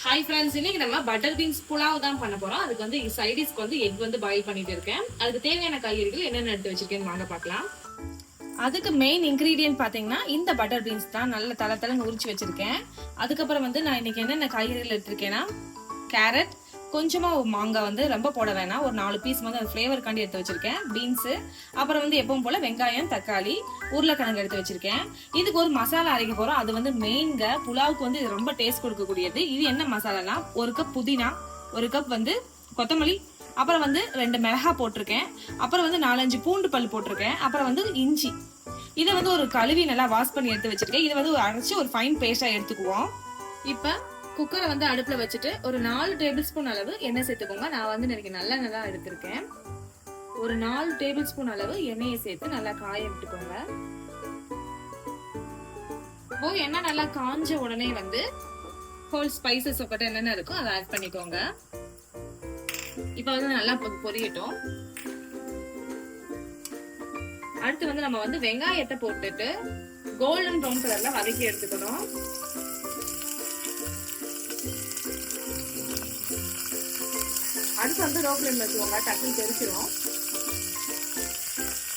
Hi friends, இன்னைக்கு நம்ம butter beans pulao தான் பண்ண போறோம். அதுக்கு வந்து சைடிஷ்க்கு வந்து எக் வந்து பாயில் பண்ணிட்டு இருக்கேன். அதுக்கு தேவையான காய்கறிகள் என்னென்ன எடுத்து வச்சிருக்கேன்னு வாங்க பார்க்கலாம். அதுக்கு மெயின் இன்கிரீடியன்ட் பாத்தீங்கன்னா இந்த பட்டர் பீன்ஸ் தான். நல்ல தளன்னு உரிச்சு வச்சிருக்கேன். அதுக்கப்புறம் வந்து நான் இன்னைக்கு என்னென்ன காய்கறிகள் எடுத்திருக்கேன்னா கேரட், கொஞ்சமா மாங்காய் வந்து ரொம்ப போட வேணாம், ஒரு 4 பீஸ் வந்து அந்த ஃப்ளேவருக்காண்டி எடுத்து வச்சிருக்கேன். பீன்ஸு, அப்புறம் வந்து எப்பவும் போல வெங்காயம், தக்காளி, உருளைக்கிழங்கு எடுத்து வச்சிருக்கேன். இதுக்கு ஒரு மசாலா அரைக்க போறோம். அது வந்து மெயின்க புலாவுக்கு வந்து இது ரொம்ப டேஸ்ட் கொடுக்கக்கூடியது. இது என்ன மசாலானா 1 கப் புதினா, 1 கப் வந்து கொத்தமல்லி, அப்புறம் வந்து 2 மிளகா போட்டிருக்கேன், அப்புறம் வந்து 4-5 பூண்டு பல் போட்டிருக்கேன், அப்புறம் வந்து இஞ்சி. இதை வந்து ஒரு கழுவி நல்லா வாஷ் பண்ணி எடுத்து வச்சிருக்கேன். இதை வந்து அரைச்சி ஒரு ஃபைன் பேஸ்டா எடுத்துக்குவோம். இப்ப குக்கரை வந்து அடுப்புல வச்சுட்டு ஒரு 4 டேபிள் ஸ்பூன் அளவு எண்ணெய் சேர்த்துக்கோங்க. நான் வந்து எனக்கு நல்லெண்ணெய் தான் எடுத்திருக்கேன். ஒரு 4 டேபிள் ஸ்பூன் அளவு எண்ணெயை சேர்த்து நல்லா காய விட்டுக்கோங்க. இப்போ எண்ணெய் நல்லா காஞ்ச உடனே வந்து ஹோல் ஸ்பைசஸ் ஒக்கட்ட என்னென்ன இருக்கும் அதை ஆட் பண்ணிக்கோங்க. இப்ப வந்து நல்லா பொரியட்டும். அடுத்து வந்து நம்ம வந்து வெங்காயத்தை போட்டுட்டு கோல்டன் ப்ரௌன் கலர்ல வதக்கி எடுத்துக்கணும். அடுத்து வந்து லோ ஃப்ளேம்ல வச்சுக்கோங்க, டக்குனு தெரிச்சிடும்.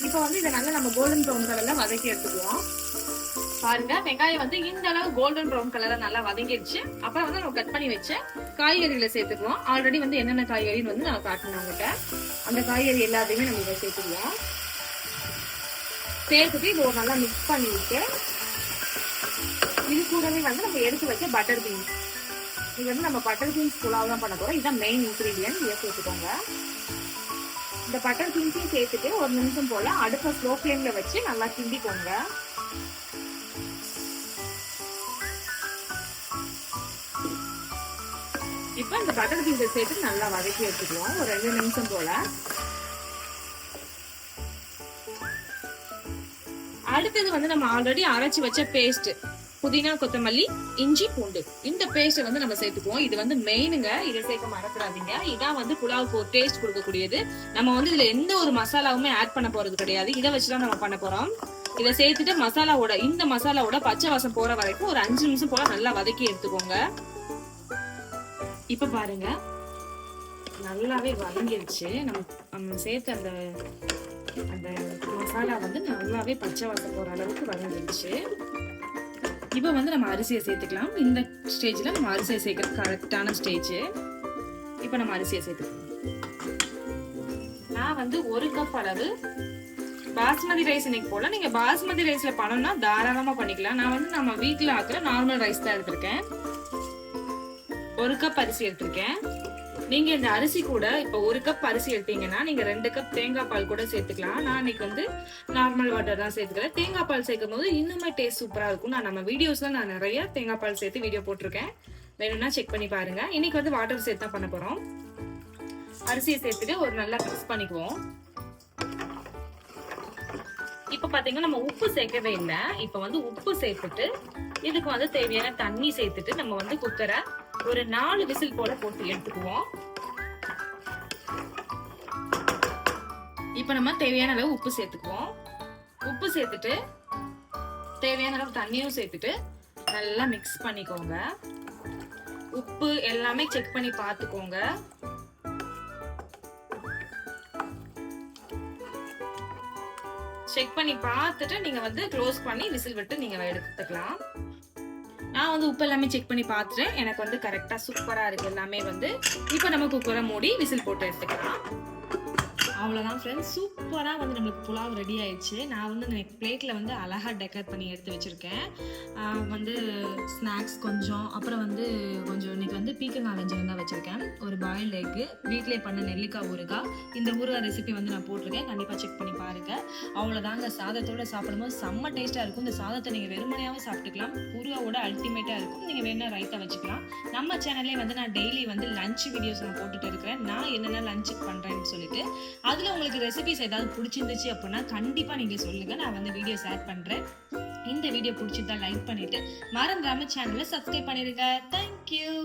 இப்போ வந்து இதை நல்லா நம்ம கோல்டன் ப்ரௌன் கலர்ல வதக்கி எடுத்துக்குவோம். பாருங்க, வெங்காயம் வந்து இந்த அளவு கோல்டன் ப்ரௌன் கலர்ல நல்லா வதங்கிடுச்சு. அப்புறம் வந்து நம்ம கட் பண்ணி வச்ச காய்கறிகளை சேர்த்துக்குவோம். ஆல்ரெடி வந்து என்னென்ன காய்கறின்னு வந்து நான் காட்டினவங்கிட்ட அந்த காய்கறி எல்லாத்தையுமே நம்ம இதை சேர்த்துக்குவோம். சேர்த்துட்டு இது ஒரு நல்லா மிக்ஸ் பண்ணிவிட்டு இது கூடவே வந்து நம்ம எடுத்து வச்ச பட்டர் பீன்ஸ், இது வந்து நம்ம பட்டர் பீன்ஸ் புலாவ் தான் பண்ண போறோம். இதுதான் மெயின் இன்கிரீடியன்ட். இதை சேர்த்துக்கோங்க. இந்த பட்டர் பீன்ஸையும் சேர்த்துட்டு ஒரு நிமிஷம் போல அடுப்பை ஸ்லோ ஃப்ளேம்ல வச்சு நல்லா கிண்டிக்கோங்க. இப்ப இந்த பட்டர் பீன்ஸை சேர்த்து நல்லா வதக்கி எடுத்துக்குவோம் ஒரு 2 நிமிஷம் போல. அடுத்தது வந்து நம்ம ஆல்ரெடி அரைச்சு வச்ச பேஸ்ட், புதினா, கொத்தமல்லி, இஞ்சி, பூண்டு, இந்த பேஸ்ட் வந்து நம்ம சேர்த்துக்குவோம். இது வந்து மெயினுங்க, இதை சேர்க்க மறந்துடாதீங்க. இதான் வந்து புலாவுக்கு ஒரு டேஸ்ட் கொடுக்கக்கூடியது. நம்ம வந்து இதுல எந்த ஒரு மசாலாவுமே ஆட் பண்ண போறது கிடையாது. இதை வச்சுதான் நம்ம பண்ண போறோம். இதை சேர்த்துட்டு இந்த மசாலாவோட பச்சை வாசம் போற வரைக்கும் ஒரு 5 நிமிஷம் போல நல்லா வதக்கி எடுத்துக்கோங்க. இப்ப பாருங்க, நல்லாவே வதங்கிடுச்சு. நம்ம சேர்த்த அந்த மசாலா வந்து நல்லாவே பச்சை வாசம் போற அளவுக்கு வதங்கிடுச்சு. இப்போ வந்து நம்ம அரிசியை சேர்த்துக்கலாம். இந்த ஸ்டேஜ்ல நம்ம அரிசியை சேர்க்கறது கரெக்டான ஸ்டேஜ். இப்போ நம்ம அரிசியை சேர்த்துக்கலாம். நான் வந்து 1 கப் அளவு பாஸ்மதி ரைஸ் இன்னைக்கு போல. நீங்க பாஸ்மதி ரைஸ்ல பண்ணணும்னா தாராளமா பண்ணிக்கலாம். நான் வந்து நம்ம வீட்டுல ஆக்குற நார்மல் ரைஸ் தான் எடுத்திருக்கேன். 1 கப் அரிசி எடுத்திருக்கேன். நீங்க இந்த அரிசி கூட இப்ப 1 கப் அரிசி எடுத்தீங்கன்னா நீங்க 2 கப் தேங்காய் பால் கூட சேர்த்துக்கலாம். நான் இன்னைக்கு வந்து நார்மல் வாட்டர் தான் சேர்த்துக்கிறேன். தேங்காய் பால் சேர்க்கும் போது இன்னுமே டேஸ்ட் சூப்பரா இருக்கும். நம்ம வீடியோஸ்ல நான் நிறைய தேங்காய் பால் சேர்த்து வீடியோ போட்டிருக்கேன், வேணும்னா செக் பண்ணி பாருங்க. இன்னைக்கு வந்து வாட்டர் சேர்த்து தான் பண்ண போறோம். அரிசியை சேர்த்துட்டு ஒரு நல்லா மிக்ஸ் பண்ணிக்குவோம். இப்ப பாத்தீங்கன்னா நம்ம உப்பு சேர்க்கவே இல்லை. இப்ப வந்து உப்பு சேர்த்துட்டு இதுக்கு வந்து தேவையான தண்ணி சேர்த்துட்டு நம்ம வந்து குக்கரை ஒரு 4 விசில் போல போட்டு எடுத்துக்குவோம். இப்ப நம்ம தேவையான அளவு உப்பு சேர்த்துக்குவோம். உப்பு சேர்த்துட்டு தேவையான அளவு தண்ணியும் சேர்த்துட்டு நல்லா மிக்ஸ் பண்ணிக்கோங்க. உப்பு எல்லாமே செக் பண்ணி பார்த்துக்கோங்க. செக் பண்ணி பார்த்துட்டு நீங்க வந்து க்ளோஸ் பண்ணி விசில் விட்டு நீங்க எடுத்துக்கலாம். நான் வந்து உப்பு எல்லாமே செக் பண்ணி பார்த்துட்டேன். எனக்கு வந்து கரெக்டா சூப்பரா இருக்கு எல்லாமே வந்து. இப்போ நம்ம குக்கரை மூடி விசில் போட்டு எடுத்துக்கலாம். அவ்வளோதான் ஃப்ரெண்ட்ஸ், சூப்பராக வந்து நம்மளுக்கு புலாவ் ரெடி ஆயிடுச்சு. நான் வந்து எனக்கு பிளேட்டில் வந்து அழகாக டெக்கரேட் பண்ணி எடுத்து வச்சுருக்கேன். வந்து ஸ்நாக்ஸ் கொஞ்சம், அப்புறம் வந்து கொஞ்சம் இன்னைக்கு வந்து பீக்கங்காய் வெஞ்சனம் தான் வச்சுருக்கேன். ஒரு பாயில்டு எக்கு, வீட்டிலே பண்ண நெல்லிக்காய் ஊறுகாய். இந்த ஊறுகாய் ரெசிபி வந்து நான் போட்டிருக்கேன், கண்டிப்பாக செக் பண்ணி பாருங்கள். அவ்வளோதாங்க, சாதத்தோடு சாப்பிடும்போது செம்ம டேஸ்ட்டாக இருக்கும். இந்த சாதத்தை நீங்கள் வெறுமனையாகவும் சாப்பிட்டுக்கலாம், ஊறுகாவோட அல்டிமேட்டாக இருக்கும். நீங்கள் வேணால் ரைத்தா வச்சுக்கலாம். நம்ம சேனல்லே வந்து நான் டெய்லி வந்து லஞ்ச் வீடியோஸ் நான் போட்டுட்டு இருக்கிறேன். நான் என்னென்ன லஞ்சுக்கு பண்ணுறேன்னு சொல்லிட்டு அதுல உங்களுக்கு ரெசிபிஸ் ஏதாவது பிடிச்சிருந்துச்சு அப்படின்னா கண்டிப்பா நீங்க சொல்லுங்க, நான் வந்து வீடியோஸ் ஆட் பண்றேன். இந்த வீடியோ பிடிச்சிருந்தா லைக் பண்ணிட்டு மறந்துடாம சேனலை சப்ஸ்கிரைப் பண்ணிருங்க. தேங்க்யூ.